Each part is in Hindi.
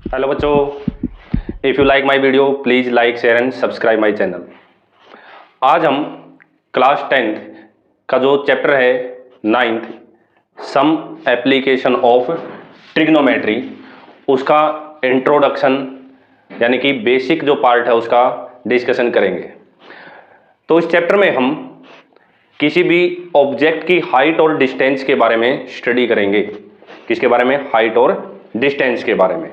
हेलो बच्चों, if you like my video please like share and subscribe my channel. आज हम क्लास 10th का जो चैप्टर है 9th some application of trigonometry उसका इंट्रोडक्शन यानी कि बेसिक जो पार्ट है उसका डिस्कशन करेंगे। तो इस चैप्टर में हम किसी भी ऑब्जेक्ट की हाइट और डिस्टेंस के बारे में स्टडी करेंगे। किसके बारे में? हाइट और डिस्टेंस के बारे में।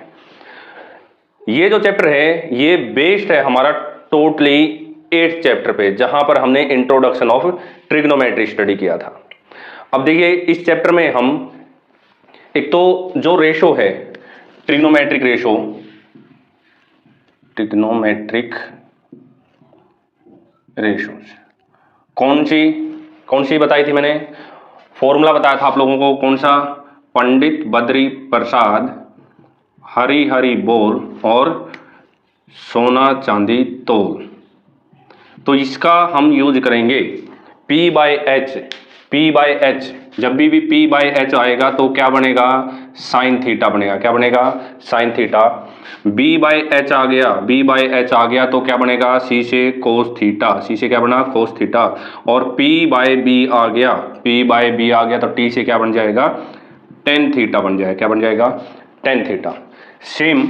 ये जो चैप्टर है ये बेस्ड है हमारा टोटली 8th चैप्टर पे, जहां पर हमने इंट्रोडक्शन ऑफ ट्रिग्नोमेट्री स्टडी किया था। अब देखिए इस चैप्टर में हम एक तो जो रेशो है ट्रिग्नोमेट्रिक रेशो कौन सी बताई थी मैंने? फॉर्मूला बताया था आप लोगों को, कौन सा? पंडित बद्री प्रसाद हरी हरी बोल और सोना चांदी तोल। तो इसका हम यूज करेंगे P/H। जब भी P/H आएगा तो क्या बनेगा? साइन थीटा बनेगा। क्या बनेगा? Sine theta. B/H आ गया तो क्या बनेगा? C से कोस थीटा। C से क्या बना? Cos theta. और P/B आ गया तो T से क्या बन जाएगा? टेन थीटा बन जाएगा। क्या बन जाएगा? Tan theta. सेम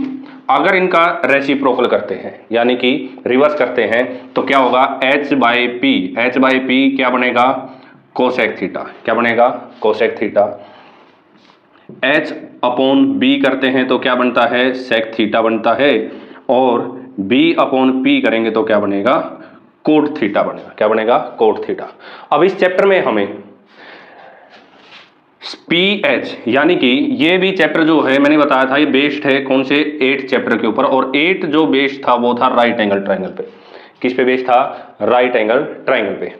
अगर इनका रेसिप्रोकल करते हैं यानी कि रिवर्स करते हैं तो क्या होगा? H/P क्या बनेगा? Cosec theta. क्या बनेगा? Cosec theta. H/B करते हैं तो क्या बनता है? सेक थीटा बनता है। और B/P करेंगे तो क्या बनेगा? कोट थीटा बनेगा। क्या बनेगा? Cot theta. अब इस चैप्टर में हमें PH यानी कि ये भी चैप्टर जो है मैंने बताया था ये बेस्ड है कौन से? 8th चैप्टर के ऊपर। और 8 जो बेस्ड था वो था राइट एंगल ट्रायंगल पे। किस पे बेस्ड था? राइट एंगल ट्रायंगल पे।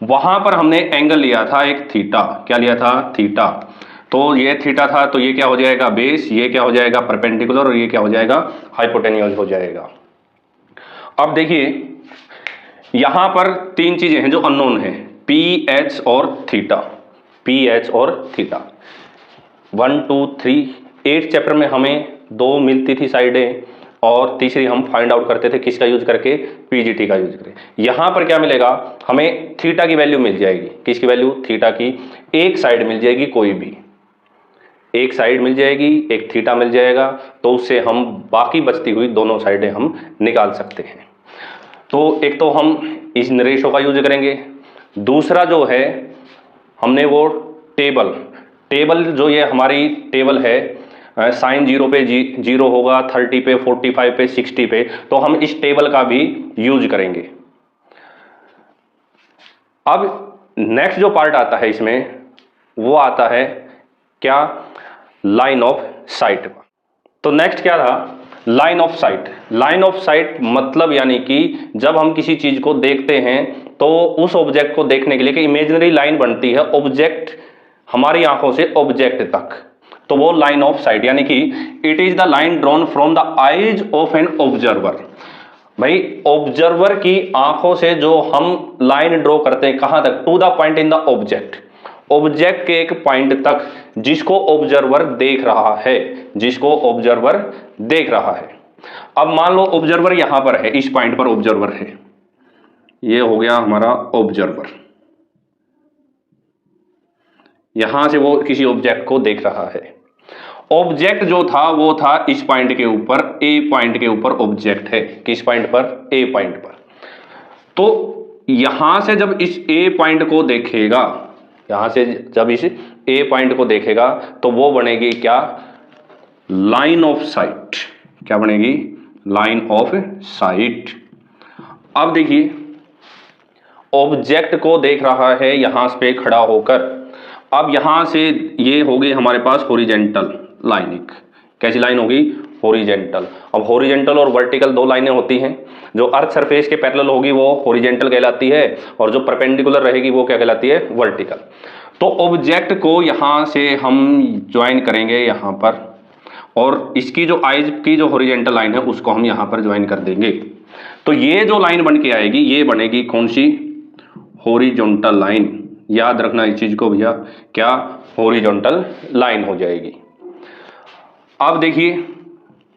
वहां पर हमने एंगल लिया था एक थीटा। क्या लिया था? थीटा। तो ये थीटा था तो ये क्या हो जाएगा? बेस। ये क्या हो जाएगा? परपेंडिकुलर। और ये क्या हो जाएगा? हाइपोटेन्यूज हो जाएगा। अब देखिए यहां पर तीन चीजें हैं जो अननोन है, PH और थीटा। PH और थीटा 1 2 3 8 चैप्टर में हमें दो मिलती थी साइडें और तीसरी हम फाइंड आउट करते थे किसका यूज करके? PGT का यूज करके। यहां पर क्या मिलेगा हमें? थीटा की वैल्यू मिल जाएगी। किसकी वैल्यू? थीटा की। एक साइड मिल जाएगी, कोई भी एक साइड मिल जाएगी, एक थीटा मिल जाएगा, तो उससे हम बाकी बचती हुई दोनों साइडें हम निकाल सकते हैं। तो एक तो हम इस रेशो का यूज करेंगे। दूसरा जो है हमने वो टेबल जो ये हमारी टेबल है साइन 0 पे 0 होगा, 30 पे, 45 पे, 60 पे, तो हम इस टेबल का भी यूज करेंगे। अब नेक्स्ट जो पार्ट आता है इसमें वो आता है क्या? Line of site. तो नेक्स्ट क्या था? Line of site. Line of site मतलब यानी कि जब हम किसी चीज को देखते हैं तो उस ऑब्जेक्ट को देखने के लिए कि इमेजिनरी लाइन बनती है ऑब्जेक्ट हमारी आंखों से ऑब्जेक्ट तक, तो वो लाइन ऑफ साइट यानी कि it is the line drawn from the eyes of an observer. भाई ऑब्जर्वर की आंखों से जो हम लाइन ड्रॉ करते हैं कहां तक? To the point in the object. Object के एक पॉइंट तक जिसको ऑब्जर्वर देख रहा है, जिसको ऑब्जर्वर देख रहा है। अब मान लो ऑब्जर्वर यहां पर है, इस पॉइंट पर ऑब्जर्वर है, ये हो गया हमारा ऑब्जर्वर। यहां से वो किसी ऑब्जेक्ट को देख रहा है। ऑब्जेक्ट जो था वो था इस पॉइंट के ऊपर, ए पॉइंट के ऊपर ऑब्जेक्ट है। किस पॉइंट पर? ए पॉइंट पर। तो यहां से जब इस ए पॉइंट को देखेगा, यहां से जब इस ए पॉइंट को देखेगा तो वो बनेगी क्या? Line of site. क्या बनेगी? Line of site. अब देखिए ऑब्जेक्ट को देख रहा है यहां पे खड़ा होकर। अब यहां से ये होगी हमारे पास हॉरिजेंटल लाइन। एक कैसी लाइन होगी? हॉरिजेंटल। अब हॉरिजेंटल और वर्टिकल दो लाइनें होती हैं। जो अर्थ सरफेस के पैरेलल होगी वो हॉरिजेंटल कहलाती है और जो परपेंडिकुलर रहेगी वो क्या कहलाती है? वर्टिकल। तो ऑब्जेक्ट को यहां से हम ज्वाइन करेंगे यहां पर, और इसकी जो आइज की जो हॉरिजेंटल लाइन है उसको हम यहां पर ज्वाइन कर देंगे। तो ये जो लाइन बन के आएगी ये बनेगी कौन सी? Horizontal line. याद रखना इस चीज को भैया, क्या? हॉरिजॉन्टल लाइन हो जाएगी। अब देखिए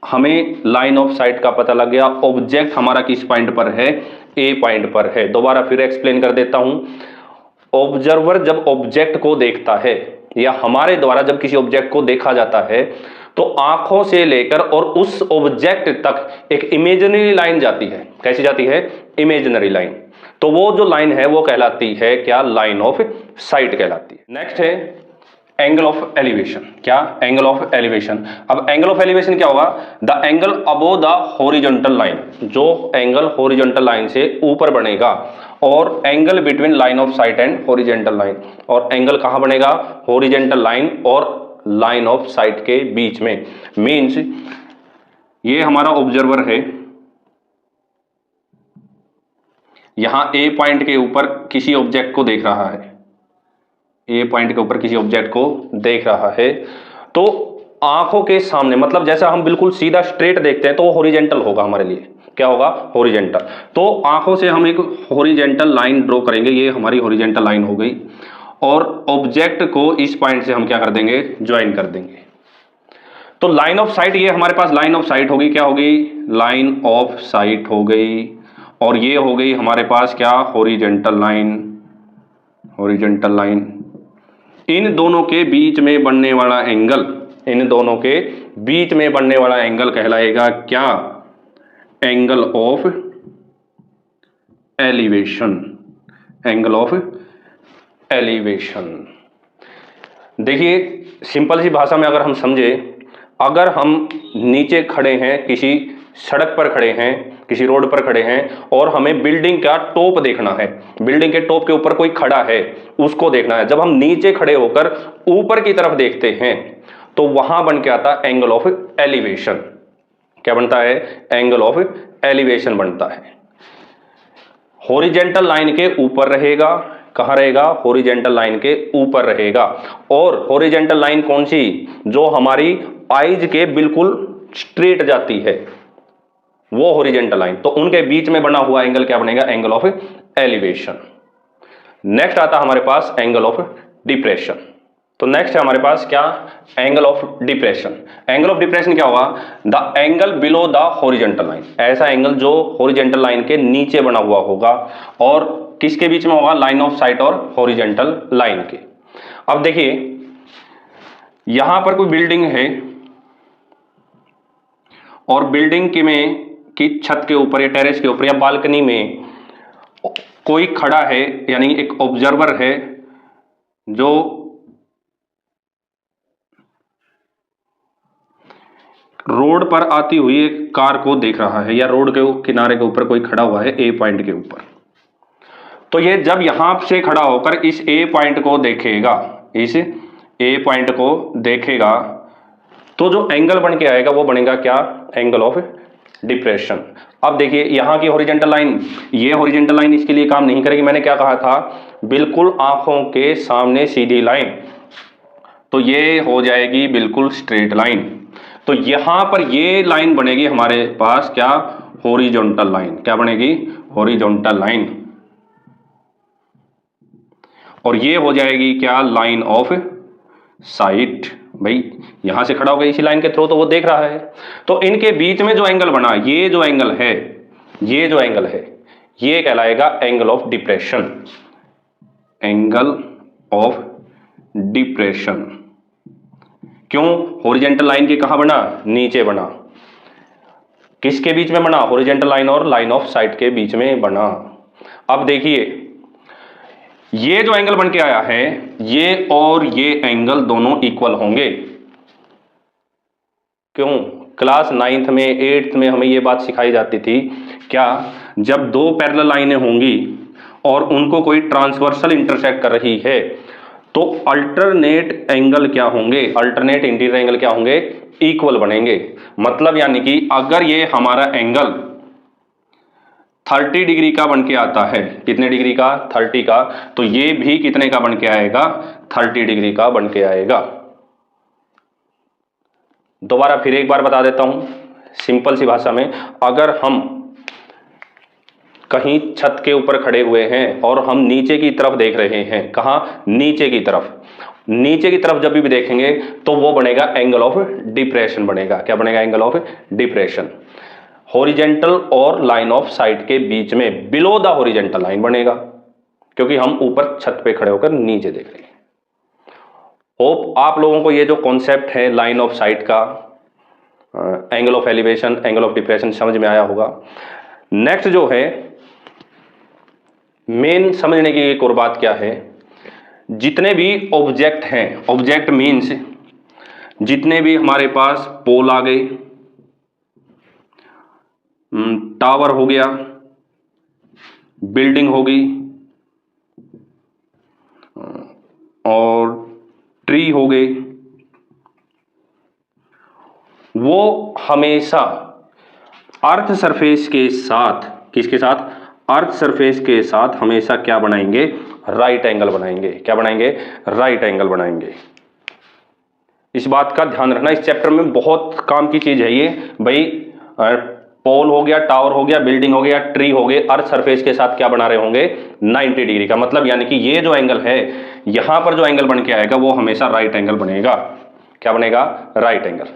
हमें लाइन ऑफ साइट का पता लग गया, ऑब्जेक्ट हमारा किस पॉइंट पर है, ए पॉइंट पर है। दोबारा फिर एक्सप्लेन कर देता हूं। ऑब्जर्वर जब ऑब्जेक्ट को देखता है या हमारे द्वारा जब किसी ऑब्जेक्ट को देखा जाता है तो आंखों से लेकर और उस ऑब्जेक्ट तक एक इमेजिनरी लाइन जाती है। कैसी जाती है? Imaginary line. तो वो जो लाइन है वो कहलाती है क्या? लाइन ऑफ साइट कहलाती है। नेक्स्ट है एंगल ऑफ एलिवेशन। क्या? Angle of elevation. अब एंगल ऑफ एलिवेशन क्या होगा? The angle above the horizontal line, जो एंगल हॉरिजॉन्टल लाइन से ऊपर बनेगा, और angle between line of site and horizontal line, और एंगल कहां बनेगा? हॉरिजॉन्टल लाइन और लाइन ऑफ साइट के बीच में। मींस ये हमारा ऑब्जर्वर है, यहां ए पॉइंट के ऊपर किसी ऑब्जेक्ट को देख रहा है, ए पॉइंट के ऊपर किसी ऑब्जेक्ट को देख रहा है, तो आंखों के सामने, मतलब जैसा हम बिल्कुल सीधा स्ट्रेट देखते हैं तो वो हॉरिजॉन्टल होगा हमारे लिए। क्या होगा? हॉरिजॉन्टल। तो आंखों से हम एक हॉरिजॉन्टल लाइन ड्रॉ करेंगे, ये हमारी हॉरिजॉन्टल लाइन हो गई, और ऑब्जेक्ट को इस पॉइंट से हम क्या कर देंगे? ज्वाइन कर देंगे। तो लाइन ऑफ साइट, ये हमारे पास लाइन ऑफ साइट होगी। क्या होगी? लाइन ऑफ साइट हो गई। और ये हो गई हमारे पास क्या? Horizontal line. Horizontal line. इन दोनों के बीच में बनने वाला एंगल, इन दोनों के बीच में बनने वाला एंगल कहलाएगा क्या? Angle of elevation. Angle of elevation. देखिए सिंपल सी भाषा में अगर हम समझे, अगर हम नीचे खड़े हैं, किसी सड़क पर खड़े हैं, किसी रोड पर खड़े हैं, और हमें बिल्डिंग का टॉप देखना है, बिल्डिंग के टॉप के ऊपर कोई खड़ा है उसको देखना है, जब हम नीचे खड़े होकर ऊपर की तरफ देखते हैं तो वहां बन के आता है एंगल ऑफ एलिवेशन। क्या बनता है? एंगल ऑफ एलिवेशन बनता है। हॉरिजॉन्टल लाइन के ऊपर रहेगा। कहां रहेगा? हॉरिजॉन्टल लाइन के ऊपर रहेगा। और हॉरिजॉन्टल लाइन कौन सी? जो हमारी आईज के बिल्कुल स्ट्रेट जाती है, वो हॉरिजॉन्टल लाइन। तो उनके बीच में बना हुआ एंगल क्या बनेगा? Angle of elevation. नेक्स्ट आता हमारे पास एंगल ऑफ डिप्रेशन। तो नेक्स्ट है हमारे पास क्या? Angle of depression. Angle of depression क्या होगा? The angle below the horizontal line. ऐसा एंगल जो हॉरिजॉन्टल लाइन के नीचे बना हुआ होगा, और किसके बीच में होगा? लाइन ऑफ साइट और हॉरिजॉन्टल लाइन के। अब देखिए यहां पर कोई बिल्डिंग है, और बिल्डिंग की छत के ऊपर या टेरेस के ऊपर या बालकनी में कोई खड़ा है, यानी एक ऑब्जर्वर है जो रोड पर आती हुई एक कार को देख रहा है, या रोड के किनारे के ऊपर कोई खड़ा हुआ है ए पॉइंट के ऊपर। तो ये जब यहां से खड़ा होकर इस ए पॉइंट को देखेगा, इस ए पॉइंट को देखेगा, तो जो एंगल बन के आएगा वो बनेगा क्या? Angle of depression. अब देखिए यहां की हॉरिजॉन्टल लाइन, ये हॉरिजॉन्टल लाइन इसके लिए काम नहीं करेगी। मैंने क्या कहा था? बिल्कुल आंखों के सामने सीधी लाइन, तो ये हो जाएगी बिल्कुल स्ट्रेट लाइन। तो यहां पर ये लाइन बनेगी हमारे पास क्या? Horizontal line. क्या बनेगी? Horizontal line. और ये हो जाएगी क्या? Line of site. भाई यहां से खड़ा हो गया इसी लाइन के थ्रू, तो वो देख रहा है। तो इनके बीच में जो एंगल बना, ये जो एंगल है, ये जो एंगल है, ये कहलाएगा angle of depression. Angle of depression. क्यों? हॉरिजॉन्टल लाइन के कहां बना? नीचे बना। किसके बीच में बना? हॉरिजॉन्टल लाइन और लाइन ऑफ साइट के बीच में बना। अब देखिए ये जो एंगल बन के आया है, ये और ये एंगल दोनों इक्वल होंगे। क्यों? क्लास 9th में 8th में हमें ये बात सिखाई जाती थी क्या? जब दो पैरेलल लाइनें होंगी और उनको कोई ट्रांसवर्सल इंटरसेक्ट कर रही है, तो अल्टरनेट एंगल क्या होंगे? अल्टरनेट इंटीरियर एंगल क्या होंगे? इक्वल बनेंगे। मतलब यानी कि अगर ये हमारा एंगल 30 डिग्री का बन के आता है, कितने डिग्री का? 30 का, तो ये भी कितने का बन के आएगा? 30 डिग्री का बन के आएगा। दोबारा फिर एक बार बता देता हूं सिंपल सी भाषा में। अगर हम कहीं छत के ऊपर खड़े हुए हैं और हम नीचे की तरफ देख रहे हैं, कहाँ, नीचे की तरफ, नीचे की तरफ जब भी देखेंगे तो वो बनेगा एंगल ऑफ डिप्रेशन बनेगा। क्या बनेगा? Angle of depression. हॉरिजेंटल और लाइन ऑफ साइट के बीच में बिलो द हॉरिजेंटल लाइन बनेगा, क्योंकि हम ऊपर छत पे खड़े होकर नीचे देख रहे हैं। होप आप लोगों को ये जो कॉन्सेप्ट है लाइन ऑफ साइट का, angle of elevation, angle of depression समझ में आया होगा। नेक्स्ट जो है मेन समझने की एक और बात क्या है, जितने भी ऑब्जेक्ट हैं, ऑब्जेक्ट मीन्स जितने भी हमारे पास पोल आ गए, टावर हो गया, बिल्डिंग होगी और ट्री हो गए, वो हमेशा अर्थ सरफेस के साथ, किसके साथ? अर्थ सरफेस के साथ हमेशा क्या बनाएंगे? राइट एंगल बनाएंगे। क्या बनाएंगे? राइट एंगल बनाएंगे। इस बात का ध्यान रखना, इस चैप्टर में बहुत काम की चीज है ये भाई। पोल हो गया, टावर हो गया, बिल्डिंग हो गया, ट्री हो गए, अर्थ सरफेस के साथ क्या बना रहे होंगे? 90 डिग्री का। मतलब यानी कि ये जो एंगल है, यहां पर जो एंगल बन के आएगा वो हमेशा राइट एंगल बनेगा। क्या बनेगा? Right angle.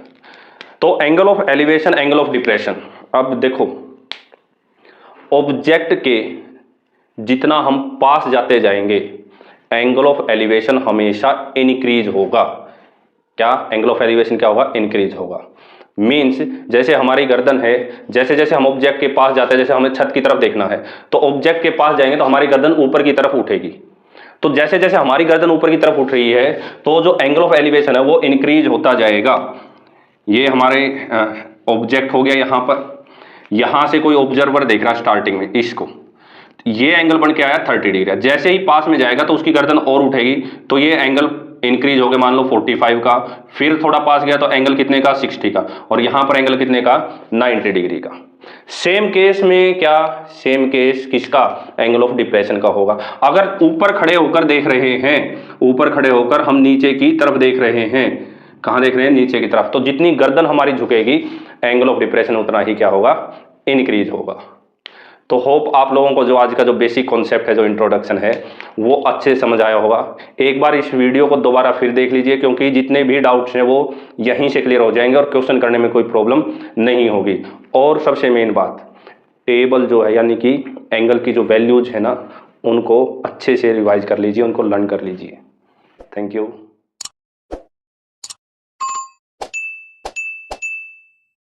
तो angle of elevation, angle of depression. अब देखो, ऑब्जेक्ट के जितना हम पास जाते जाएंगे एंगल ऑफ एलिवेशन हमेशा इंक्रीज होगा। क्या? एंगल ऑफ एलिवेशन क्या होगा? इंक्रीज होगा। मीन्स जैसे हमारी गर्दन है, जैसे जैसे हम ऑब्जेक्ट के पास जाते हैं, जैसे हमें छत की तरफ देखना है तो ऑब्जेक्ट के पास जाएंगे तो हमारी गर्दन ऊपर की तरफ उठेगी। तो जैसे जैसे हमारी गर्दन ऊपर की तरफ उठ रही है तो जो एंगल ऑफ एलिवेशन है वो इंक्रीज होता जाएगा। ये हमारे ऑब्जेक्ट हो गया, यहां पर, यहां से कोई ऑब्जर्वर देख रहा है स्टार्टिंग में इसको, ये एंगल बन के आया 30 डिग्री। जैसे ही पास में जाएगा तो उसकी गर्दन और उठेगी, तो ये एंगल इंक्रीज हो गया, मान लो 45 का। फिर थोड़ा पास गया तो एंगल कितने का? 60 का। और यहां पर एंगल कितने का? 90 डिग्री का। सेम केस में क्या? सेम केस किसका? एंगल ऑफ डिप्रेशन का होगा। अगर ऊपर खड़े होकर देख रहे हैं, ऊपर खड़े होकर हम नीचे की तरफ देख रहे हैं, कहां देख रहे हैं? नीचे की तरफ। तो जितनी गर्दन हमारी झुकेगी एंगल ऑफ डिप्रेशन उतना ही क्या होगा? इंक्रीज होगा। तो होप आप लोगों को जो आज का जो बेसिक कॉन्सेप्ट है, जो इंट्रोडक्शन है, वो अच्छे से समझ आया होगा। एक बार इस वीडियो को दोबारा फिर देख लीजिए, क्योंकि जितने भी डाउट्स हैं वो यहीं से क्लियर हो जाएंगे और क्वेश्चन करने में कोई प्रॉब्लम नहीं होगी। और सबसे मेन बात, टेबल जो है यानी कि एंगल की जो वैल्यूज है ना, उनको अच्छे से रिवाइज कर लीजिए, उनको लर्न कर लीजिए। Thank you.